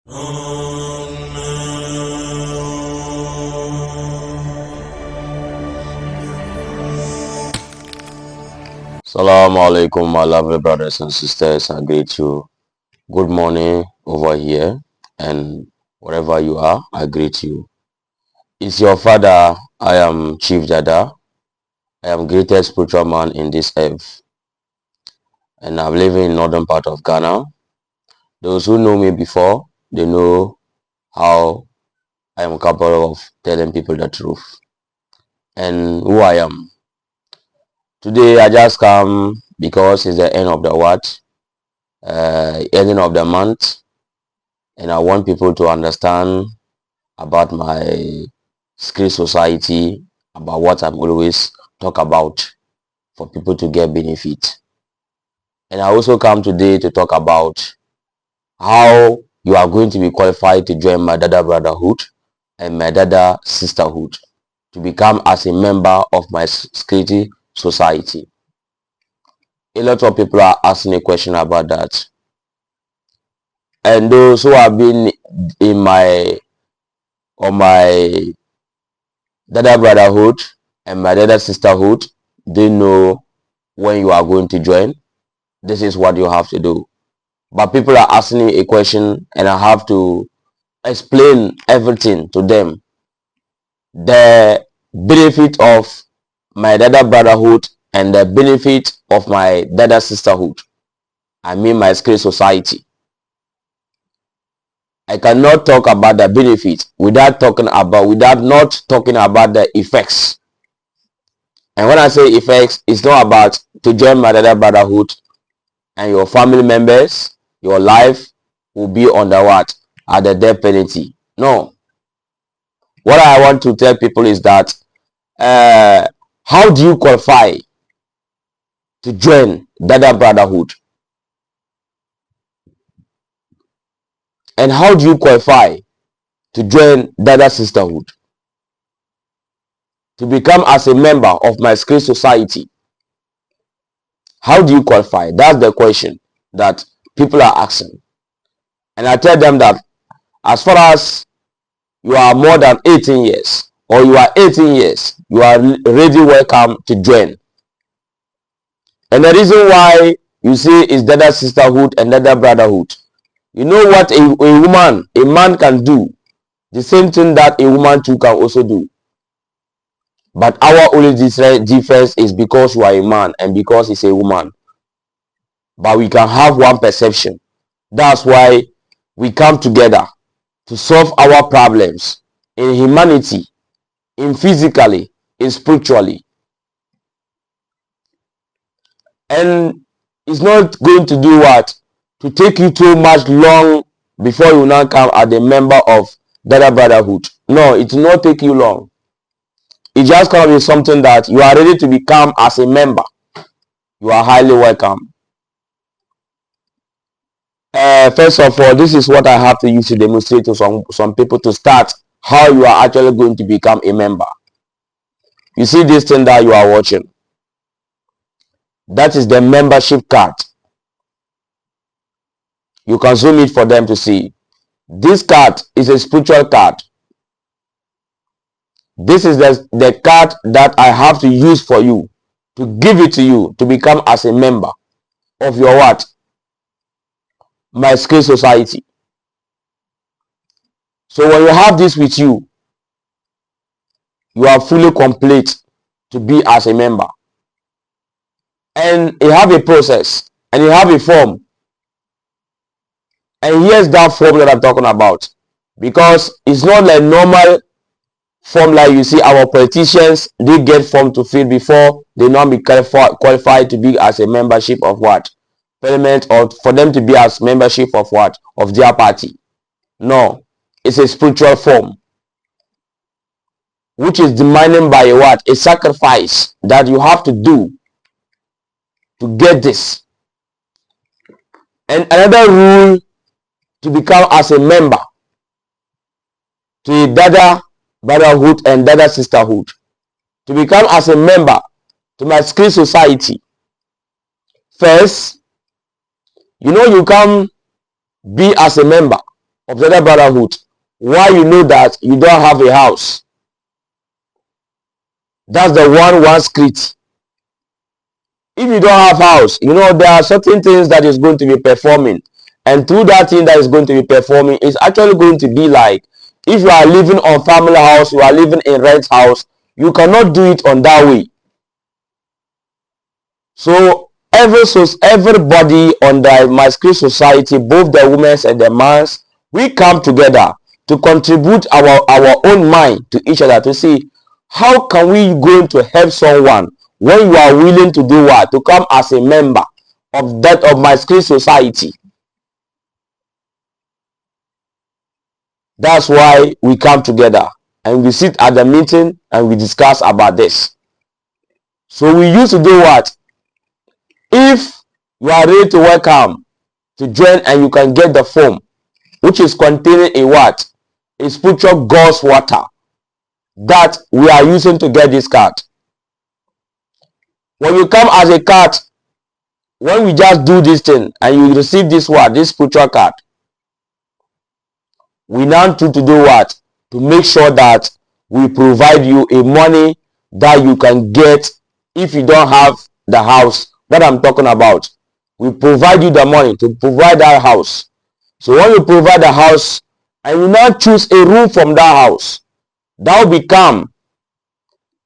Assalamu alaikum, my lovely brothers and sisters. I greet you. Good morning over here, and wherever you are, I greet you. It's your father. I am Chief Dada. I am greatest spiritual man in this earth, and I'm living in northern part of Ghana. Those who know me before, they know how I am capable of telling people the truth and who I am. Today, I just come because it's the end of the what, ending of the month, and I want people to understand about my secret society, about what I'm always talk about for people to get benefit. And I also come today to talk about how you are going to be qualified to join my Dada Brotherhood and my Dada Sisterhood to become as a member of my security society. A lot of people are asking a question about that. And those who have been in my Dada Brotherhood and my Dada Sisterhood, they know when you are going to join. This is what you have to do. But people are asking me a question and I have to explain everything to them. The benefit of my Dada Brotherhood and the benefit of my Dada Sisterhood. I mean my secret society. I cannot talk about the benefit without not talking about the effects. And when I say effects, it's not about to join my Dada Brotherhood and your family members, your life will be on the what? At the death penalty. No. What I want to tell people is that how do you qualify to join Dada Brotherhood? And how do you qualify to join Dada Sisterhood? To become as a member of my secret society. How do you qualify? That's the question that people are asking. And I tell them that as far as you are more than 18 years or you are 18 years, you are ready, welcome to join. And the reason why you see is Dada Sisterhood and Dada Brotherhood. You know what a man can do, the same thing that a woman too can also do. But our only difference is because you are a man and because it's a woman. But we can have one perception. That's why we come together to solve our problems in humanity, in physically, in spiritually. And it's not going to do what? To take you too much long before you now come as a member of Dada Brotherhood. No, it will not take you long. It's just going to be something that you are ready to become as a member. You are highly welcome. First of all, this is what I have to use to demonstrate to some people to start how you are actually going to become a member. You see this thing that you are watching? That is the membership card. You can zoom it for them to see. This card is a spiritual card. This is the card that I have to use for you, to give it to you, to become as a member of your what? My secret society. So when you have this with you, you are fully complete to be as a member. And you have a process, and you have a form. And here's that form that I'm talking about. Because it's not like normal form like you see our politicians, they get form to fill before they now be qualified to be as a membership of what? Parliament, or for them to be as membership of what? Of their party. No, it's a spiritual form, which is demanded by a what? A sacrifice that you have to do to get this. And another rule to become as a member to a Dada Brotherhood and Dada Sisterhood, to become as a member to my secret society. First, you know, you can be as a member of the other brotherhood, why you know that you don't have a house. That's the one secret. If you don't have house, there are certain things that is going to be performing, and through that thing that is going to be performing, it's actually going to be like, if you are living on family house, you are living in rent house, you cannot do it on that way. So everybody on the my school society, both the women's and the man's, we come together to contribute our own mind to each other to see how can we going to help someone when you are willing to do what, to come as a member of my school society. That's why we come together and we sit at the meeting and we discuss about this. So we used to do what? If you are ready to welcome to join, and you can get the form which is containing a what? A spiritual God's water that we are using to get this card. When you come as a card, when we just do this thing and you receive this what? This spiritual card, we now need to do what? To make sure that we provide you a money that you can get if you don't have the house that I'm talking about. We provide you the money to provide that house. So when you provide the house and you now choose a room from that house, that will become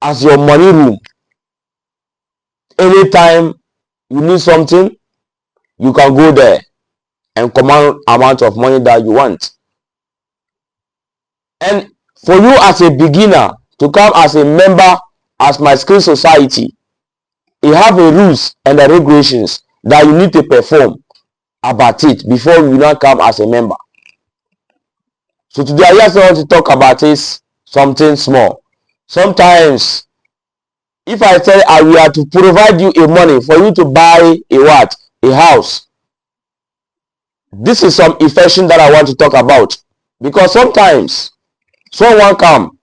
as your money room. Anytime you need something, you can go there and command amount of money that you want. And for you as a beginner to come as a member as my skill society, you have a rules and the regulations that you need to perform about it before you now come as a member. So today I just want to talk about this something small. Sometimes if I say I will have to provide you a money for you to buy a what? A house. This is some affection that I want to talk about, because sometimes someone come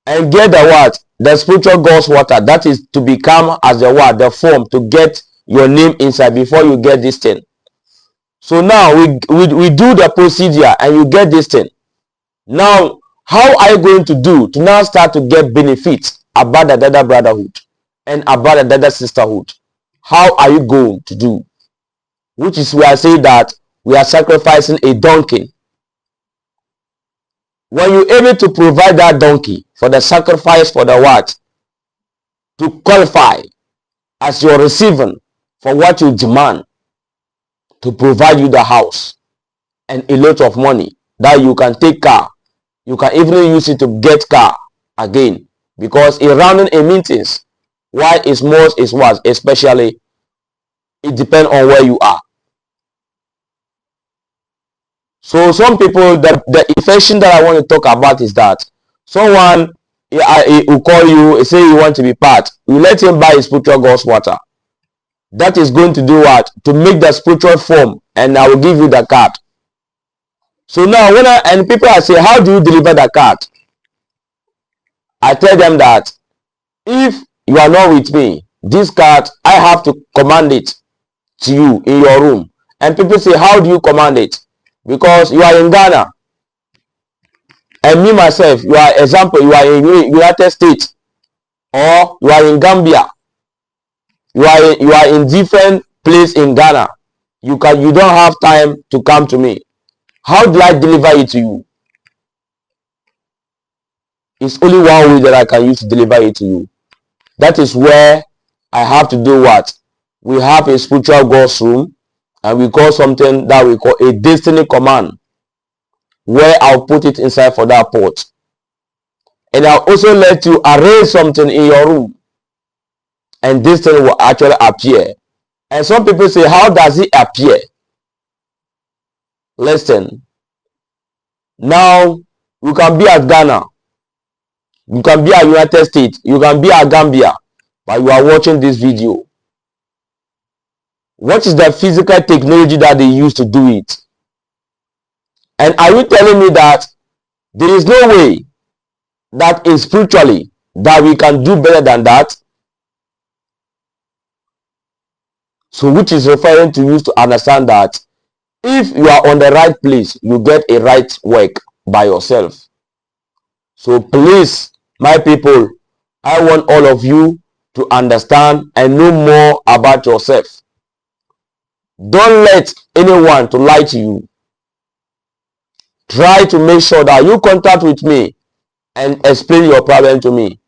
and get the what? The spiritual God's water that is to become as the what? The form to get your name inside before you get this thing. So now we do the procedure and you get this thing. Now, how are you going to do to now start to get benefits about the Dada Brotherhood and about the Dada Sisterhood? How are you going to do? Which is where I say that we are sacrificing a donkey. When you're able to provide that donkey for the sacrifice for the what? To qualify as you're receiving for what you demand, to provide you the house and a lot of money that you can take car. You can even use it to get car again, because in rounding a meetings, why is most is what, especially it depends on where you are. So some people, the affection that I want to talk about is that someone will call you, say you want to be part, you let him buy a spiritual God's water. That is going to do what? To make the spiritual form, and I will give you the card. So now and people are saying, how do you deliver the card? I tell them that if you are not with me, this card, I have to command it to you in your room. And people say, how do you command it? Because you are in Ghana, and me myself, you are example, you are in United States, or you are in Gambia, you are in different place in Ghana. You don't have time to come to me. How do I deliver it to you? It's only one way that I can use to deliver it to you. That is where I have to do what? We have a spiritual God's room, and we call something that we call a destiny command, where I'll put it inside for that port. And I'll also let you arrange something in your room, and this thing will actually appear. And some people say, how does it appear? Listen, now you can be at Ghana, you can be at United States, you can be at Gambia, but you are watching this video. What is the physical technology that they use to do it? And are you telling me that there is no way that is spiritually that we can do better than that? So which is referring to you to understand that If you are on the right place, you get a right work by yourself. So please, my people, I want all of you to understand and know more about yourself. Don't let anyone to lie to you. Try to make sure that you contact with me and explain your problem to me.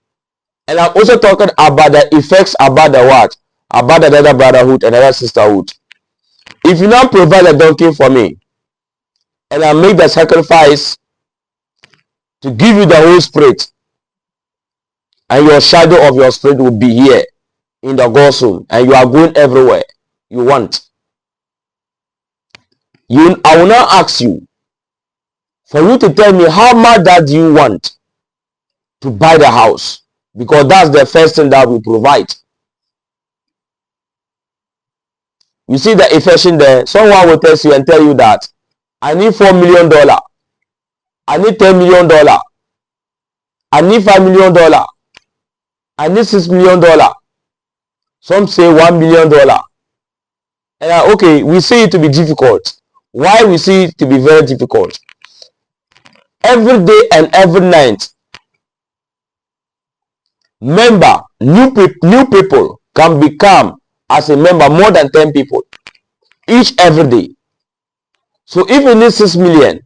And I'm also talking about the effects about the what? About the Dada Brotherhood and Dada Sisterhood. If you now provide a donkey for me, and I make the sacrifice to give you the Holy Spirit, and your shadow of your spirit will be here in the God's room, and you are going everywhere you want. I will now ask you for you to tell me how much that you want to buy the house, because that's the first thing that we provide. You see the equation there. Someone will test you and tell you that I need $4 million, I need $10 million, I need $5 million, I need $6 million. Some say $1 million. And okay, we see it to be difficult. Why we see it to be very difficult? Every day and every night, new people can become as a member more than 10 people each every day. So if you need 6 million,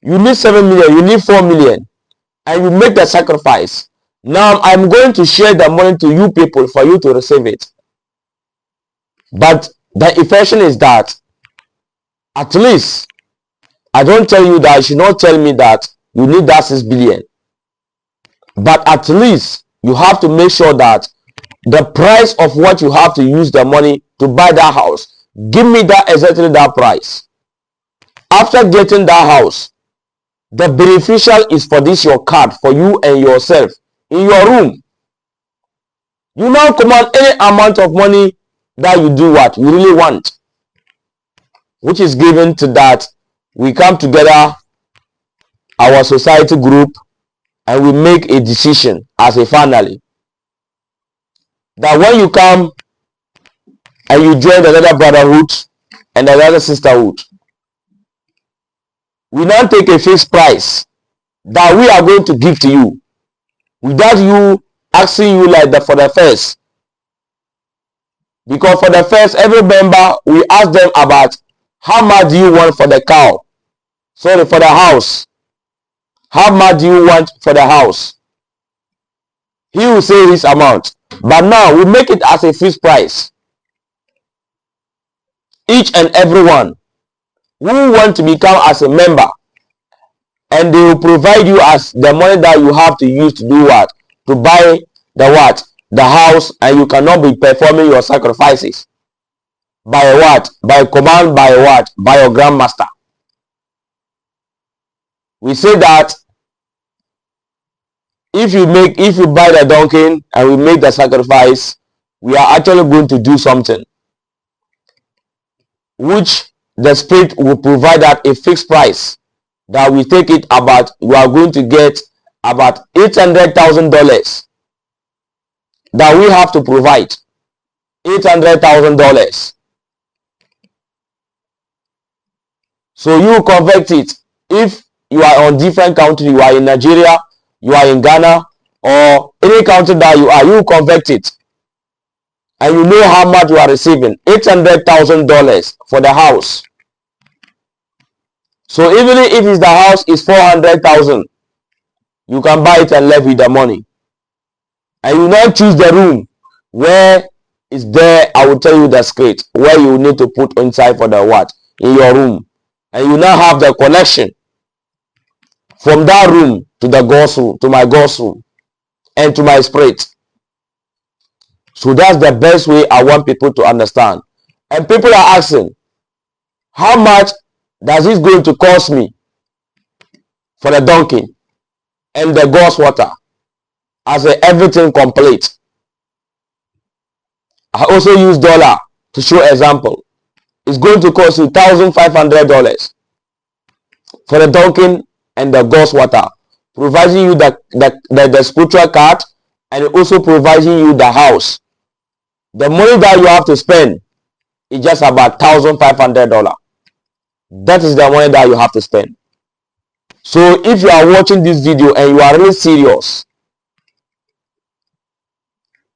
you need 7 million, you need 4 million, and you make the sacrifice. Now I'm going to share the money to you people for you to receive it. But the equation is that at least I don't tell you that you should not tell me that you need that 6 billion. But at least you have to make sure that the price of what you have to use the money to buy that house, give me that exactly that price. After getting that house, the beneficial is for this your card for you and yourself in your room. You now command any amount of money that you do what you really want, which is given to that. We come together, our society group, and we make a decision as a family that when you come and you join the Dada Brotherhood and the Dada Sisterhood, we now take a fixed price that we are going to give to you without you asking you like that for the first. Because for the first, every member, we ask them about how much do you want for the cow? Sorry, for the house. How much do you want for the house? He will say this amount. But now we make it as a fixed price. Each and every one who want to become as a member, and they will provide you as the money that you have to use to do what? To buy the what? The house, and you cannot be performing your sacrifices. By what? By command, by what? By your grandmaster. We say that if you buy the donkey and we make the sacrifice, we are actually going to do something which the spirit will provide at a fixed price that we take it about. We are going to get about $800,000 that we have to provide. $800,000. So you convert it. If you are on different country, you are in Nigeria, you are in Ghana, or any country that you are, you convert it. And you know how much you are receiving. $800,000 for the house. So even if the house is 400,000, you can buy it and live with the money. And you now choose the room where is there. I will tell you the script where you need to put inside for the what in your room, and you now have the connection from that room to the God's room, to my God's room, and to my spirit. So that's the best way I want people to understand. And people are asking, how much does this going to cost me for the donkey and the God's water as a everything complete? I also use dollar to show example. It's going to cost you $1,500 for the donkey and the God's water, providing you the spiritual card, and also providing you the house. The money that you have to spend is just about $1,500. That is the money that you have to spend. So if you are watching this video and you are really serious,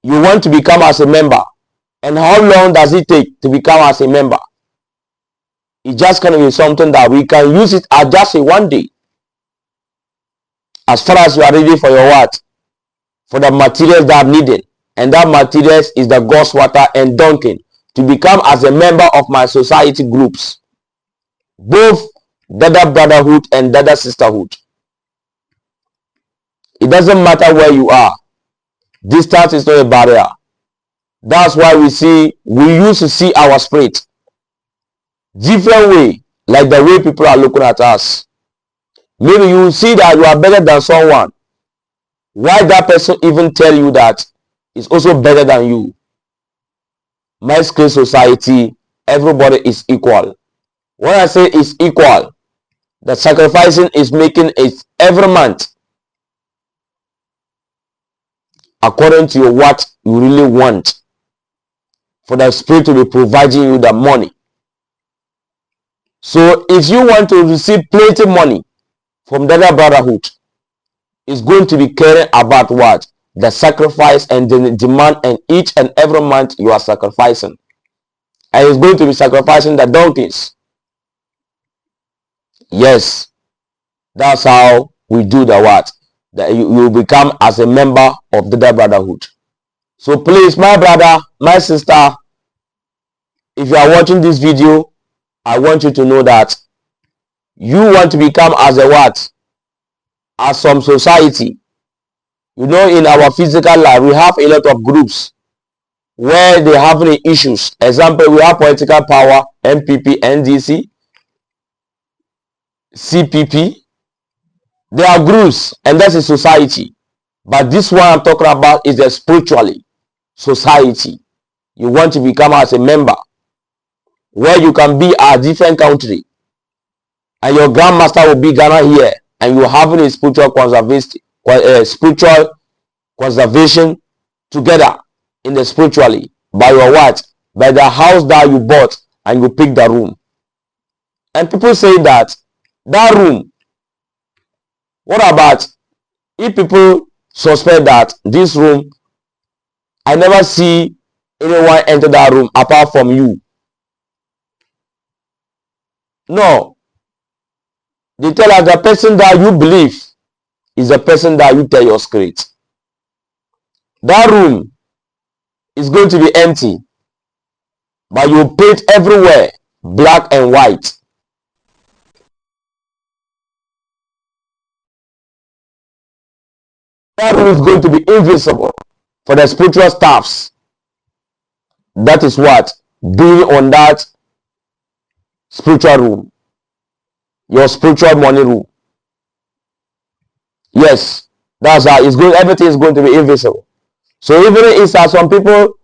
you want to become as a member, and how long does it take to become as a member? It's just going to be something that we can use it as just a one day. As far as you are ready for your what? For the materials that are needed. And that materials is the God's water and dunking to become as a member of my society groups. Both Dada Brotherhood and Dada Sisterhood. It doesn't matter where you are. Distance is not a barrier. That's why we used to see our spirit different way, like the way people are looking at us. Maybe you will see that you are better than someone. Why that person even tell you that is also better than you? My scale society, everybody is equal. When I say is equal, the sacrificing is making it every month according to what you really want, for the spirit to be providing you the money. So if you want to receive plenty money from the other brotherhood, it's going to be caring about what? The sacrifice and the demand, and each and every month you are sacrificing. And it's going to be sacrificing the donkeys. Yes, that's how we do the what? That you become as a member of the brotherhood. So please, my brother, my sister, if you are watching this video, I want you to know that you want to become as a what? As some society. You know, in our physical life, we have a lot of groups where they have any issues. Example, we have political power, MPP, NDC, CPP. There are groups, and that's a society. But this one I'm talking about is a spiritually society. You want to become as a member, where you can be a different country, and your grandmaster will be Ghana here, and you having a spiritual conservation together in the spiritually by your what? By the house that you bought and you pick the room. And people say that room, what about if people suspect that this room, I never see anyone enter that room apart from you? No. They tell us the person that you believe is the person that you tell your spirit. That room is going to be empty, but you paint everywhere black and white. That room is going to be invisible for the spiritual staffs. That is what? Being on that spiritual room. Your spiritual money room. Yes, that's how it's going. Everything is going to be invisible. So even if some people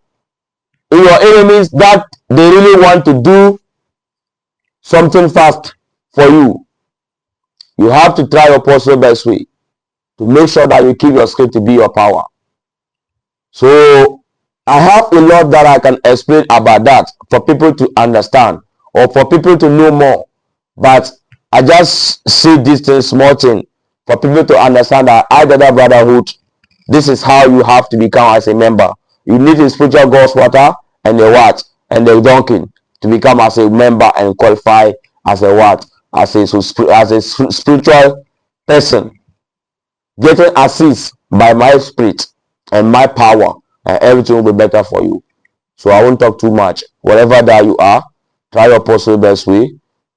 in your enemies that they really want to do something fast for you, you have to try your possible best way to make sure that you keep your script to be your power. So I have a lot that I can explain about that for people to understand or for people to know more. But I just see this thing, small thing, for people to understand that Dada Brotherhood, this is how you have to become as a member. You need a spiritual God's water and a what? And a donkey to become as a member and qualify as a what? As a spiritual person. Getting assist by my spirit and my power, and everything will be better for you. So I won't talk too much. Whatever that you are, try your possible best way.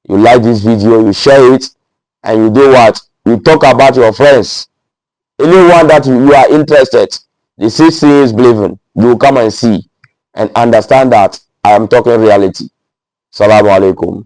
You like this video, you share it, and you do what? You talk about your friends. Anyone that you are interested, the seeing is believing. You will come and see and understand that I am talking reality. Salaam alaikum.